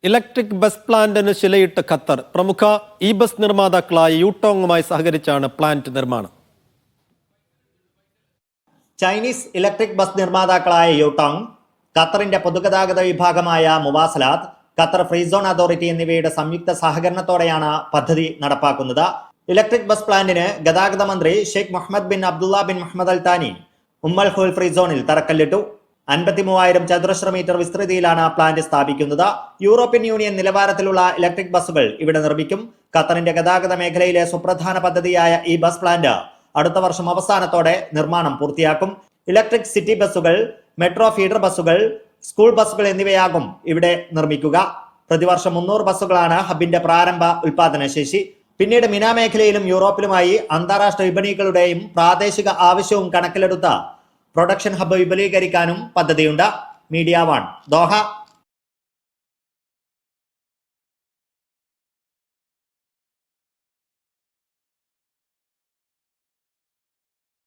Electric bus പ്ലാന്റിന് ശിലയിട്ട് Qatar. പ്രമുഖ E bus നിർമ്മാതാക്കളായ യൂട്ടോങ്ങുമായി സഹകരിച്ചാണ് പ്ലാന്റ് നിർമ്മാണം. ചൈനീസ് ഇലക്ട്രിക് ബസ് നിർമ്മാതാക്കളായ യൂട്ടോങ്, ഖത്തറിന്റെ പൊതുഗതാഗത വിഭാഗമായ മുവാസലാത്ത്, ഖത്തർ ഫ്രീ സോൺ അതോറിറ്റി എന്നിവയുടെ സംയുക്ത സഹകരണത്തോടെയാണ് പദ്ധതി നടപ്പാക്കുന്നത്. ഇലക്ട്രിക് ബസ് പ്ലാന്റിന് ഗതാഗത മന്ത്രി Sheikh Mohammed bin Abdullah bin Mohammed al Thani ഉമ്മൽ ഖുൽ ഫ്രീ സോണിൽ തറക്കല്ലിട്ടു. 53,000 ചതുരശ്ര മീറ്റർ വിസ്തൃതിയിലാണ് പ്ലാന്റ് സ്ഥാപിക്കുന്നത്. യൂറോപ്യൻ യൂണിയൻ നിലവാരത്തിലുള്ള ഇലക്ട്രിക് ബസ്സുകൾ ഇവിടെ നിർമ്മിക്കും. ഖത്തറിന്റെ ഗതാഗത മേഖലയിലെ സുപ്രധാന പദ്ധതിയായ ഈ ബസ് പ്ലാന്റ് അടുത്ത വർഷം അവസാനത്തോടെ നിർമ്മാണം പൂർത്തിയാക്കും. ഇലക്ട്രിക് സിറ്റി ബസ്സുകൾ, മെട്രോ ഫീഡർ ബസ്സുകൾ, സ്കൂൾ ബസ്സുകൾ എന്നിവയാകും ഇവിടെ നിർമ്മിക്കുക. പ്രതിവർഷം 300 ബസ്സുകളാണ് ഹബിന്റെ പ്രാരംഭ ഉൽപാദന ശേഷി. പിന്നീട് മിന മേഖലയിലും യൂറോപ്പിലുമായി അന്താരാഷ്ട്ര വിപണികളുടെയും പ്രാദേശിക ആവശ്യവും കണക്കിലെടുത്ത പ്രൊഡക്ഷൻ ഹബ്ബ് വിപുലീകരിക്കാനും പദ്ധതിയുണ്ട്. Media 1 Doha.